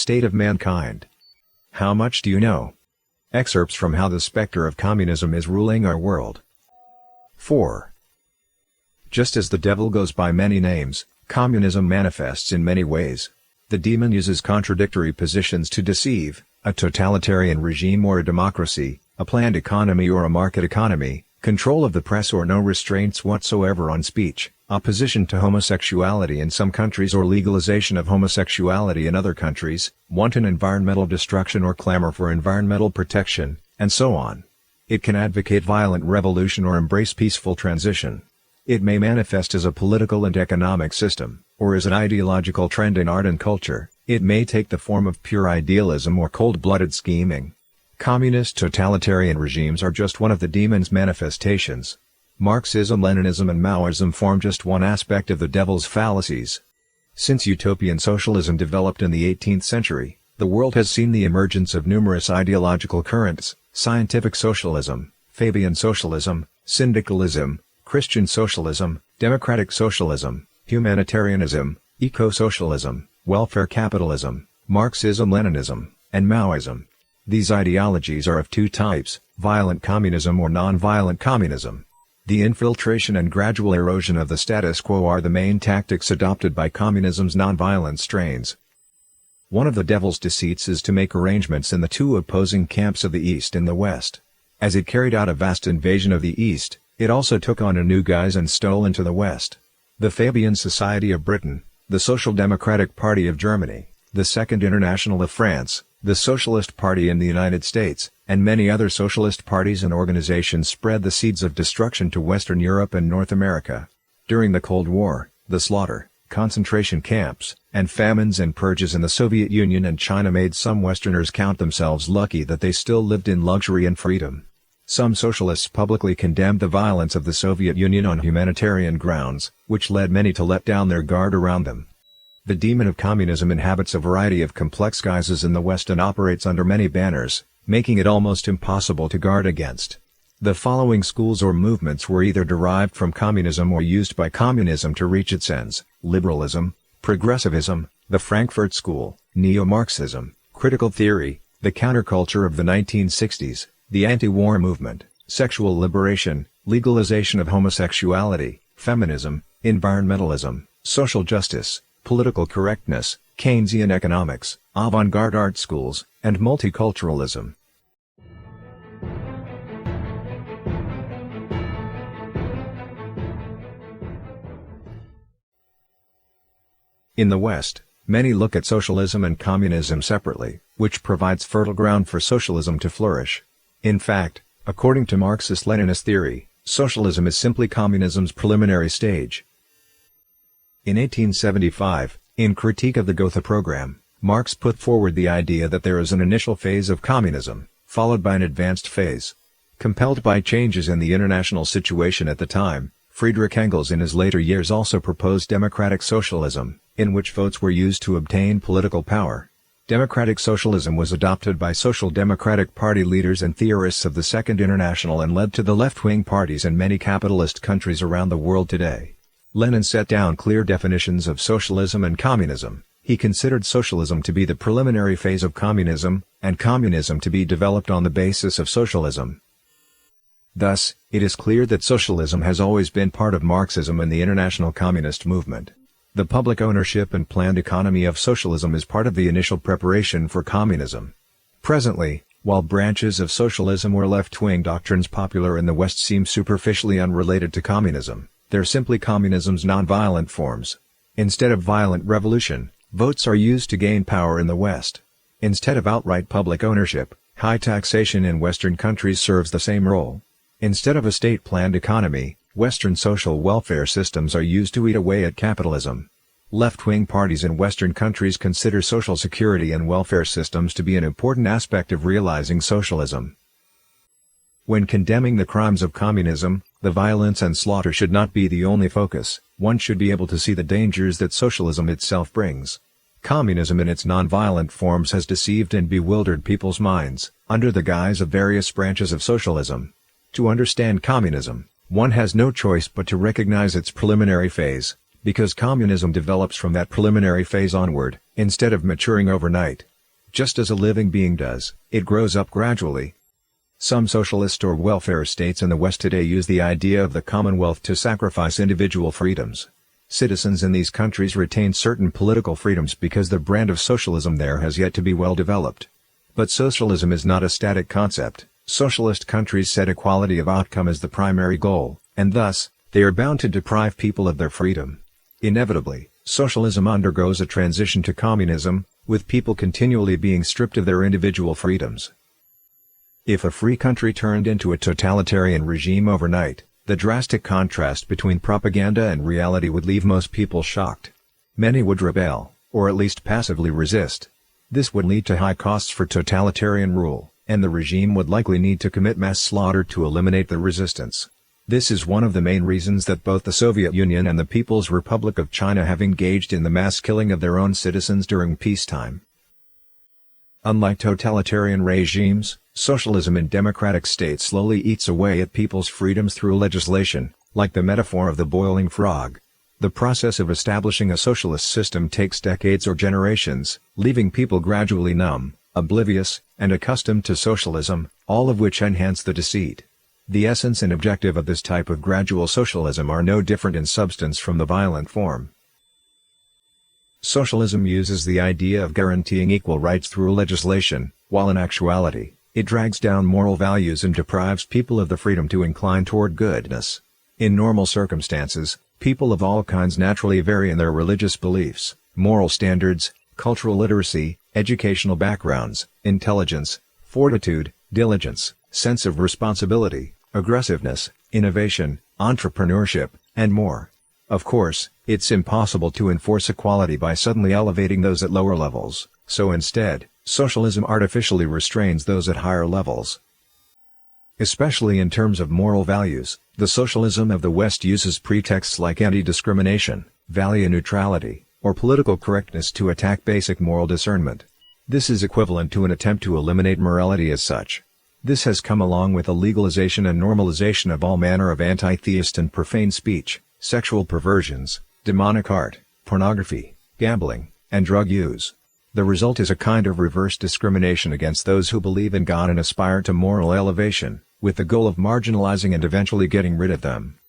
State of mankind. How much do you know? Excerpts from How the Spectre of Communism is Ruling Our World. 4. Just as the devil goes by many names, communism manifests in many ways. The demon uses contradictory positions to deceive: a totalitarian regime or a democracy, a planned economy or a market economy, control of the press or no restraints whatsoever on speech, opposition to homosexuality in some countries or legalization of homosexuality in other countries, wanton environmental destruction or clamor for environmental protection, and so on. It can advocate violent revolution or embrace peaceful transition. It may manifest as a political and economic system, or as an ideological trend in art and culture. It may take the form of pure idealism or cold-blooded scheming. Communist totalitarian regimes are just one of the demon's manifestations. Marxism, Leninism and Maoism form just one aspect of the devil's fallacies. Since utopian socialism developed in the 18th century, the world has seen the emergence of numerous ideological currents: scientific socialism, Fabian socialism, syndicalism, Christian socialism, democratic socialism, humanitarianism, eco-socialism, welfare capitalism, Marxism-Leninism, and Maoism. These ideologies are of two types: violent communism or non-violent communism. The infiltration and gradual erosion of the status quo are the main tactics adopted by communism's non-violent strains. One of the devil's deceits is to make arrangements in the two opposing camps of the East and the West. As it carried out a vast invasion of the East, it also took on a new guise and stole into the West. The Fabian Society of Britain, the Social Democratic Party of Germany, the Second International of France, the Socialist Party in the United States, and many other socialist parties and organizations spread the seeds of destruction to Western Europe and North America. During the Cold War, the slaughter, concentration camps, and famines and purges in the Soviet Union and China made some Westerners count themselves lucky that they still lived in luxury and freedom. Some socialists publicly condemned the violence of the Soviet Union on humanitarian grounds, which led many to let down their guard around them. The demon of communism inhabits a variety of complex guises in the West and operates under many banners, making it almost impossible to guard against. The following schools or movements were either derived from communism or used by communism to reach its ends: liberalism, progressivism, the Frankfurt School, neo-Marxism, critical theory, the counterculture of the 1960s, the anti-war movement, sexual liberation, legalization of homosexuality, feminism, environmentalism, social justice, political correctness, Keynesian economics, avant-garde art schools, and multiculturalism. In the West, many look at socialism and communism separately, which provides fertile ground for socialism to flourish. In fact, according to Marxist-Leninist theory, socialism is simply communism's preliminary stage. In 1875, in Critique of the Gotha Program, Marx put forward the idea that there is an initial phase of communism, followed by an advanced phase. Compelled by changes in the international situation at the time, Friedrich Engels in his later years also proposed democratic socialism, in which votes were used to obtain political power. Democratic socialism was adopted by Social Democratic Party leaders and theorists of the Second International and led to the left-wing parties in many capitalist countries around the world today. Lenin set down clear definitions of socialism and communism. He considered socialism to be the preliminary phase of communism, and communism to be developed on the basis of socialism. Thus, it is clear that socialism has always been part of Marxism and the international communist movement. The public ownership and planned economy of socialism is part of the initial preparation for communism. Presently, while branches of socialism or left-wing doctrines popular in the West seem superficially unrelated to communism, they're simply communism's non-violent forms. Instead of violent revolution, votes are used to gain power in the West. Instead of outright public ownership, high taxation in Western countries serves the same role. Instead of a state-planned economy, Western social welfare systems are used to eat away at capitalism. Left-wing parties in Western countries consider social security and welfare systems to be an important aspect of realizing socialism. When condemning the crimes of communism, the violence and slaughter should not be the only focus. One should be able to see the dangers that socialism itself brings. Communism in its non-violent forms has deceived and bewildered people's minds, under the guise of various branches of socialism. To understand communism, one has no choice but to recognize its preliminary phase, because communism develops from that preliminary phase onward, instead of maturing overnight. Just as a living being does, it grows up gradually. Some socialist or welfare states in the West today use the idea of the Commonwealth to sacrifice individual freedoms. Citizens in these countries retain certain political freedoms because the brand of socialism there has yet to be well developed. But socialism is not a static concept. Socialist countries set equality of outcome as the primary goal, and thus, they are bound to deprive people of their freedom. Inevitably, socialism undergoes a transition to communism, with people continually being stripped of their individual freedoms. If a free country turned into a totalitarian regime overnight, the drastic contrast between propaganda and reality would leave most people shocked. Many would rebel, or at least passively resist. This would lead to high costs for totalitarian rule, and the regime would likely need to commit mass slaughter to eliminate the resistance. This is one of the main reasons that both the Soviet Union and the People's Republic of China have engaged in the mass killing of their own citizens during peacetime. Unlike totalitarian regimes, socialism in democratic states slowly eats away at people's freedoms through legislation, like the metaphor of the boiling frog. The process of establishing a socialist system takes decades or generations, leaving people gradually numb, oblivious, and accustomed to socialism, all of which enhance the deceit. The essence and objective of this type of gradual socialism are no different in substance from the violent form. Socialism uses the idea of guaranteeing equal rights through legislation, while in actuality, it drags down moral values and deprives people of the freedom to incline toward goodness. In normal circumstances, people of all kinds naturally vary in their religious beliefs, moral standards, cultural literacy, educational backgrounds, intelligence, fortitude, diligence, sense of responsibility, aggressiveness, innovation, entrepreneurship, and more. Of course, it's impossible to enforce equality by suddenly elevating those at lower levels, so instead, socialism artificially restrains those at higher levels. Especially in terms of moral values, the socialism of the West uses pretexts like anti-discrimination, value neutrality, or political correctness to attack basic moral discernment. This is equivalent to an attempt to eliminate morality as such. This has come along with the legalization and normalization of all manner of anti-theist and profane speech, sexual perversions, demonic art, pornography, gambling, and drug use. The result is a kind of reverse discrimination against those who believe in God and aspire to moral elevation, with the goal of marginalizing and eventually getting rid of them.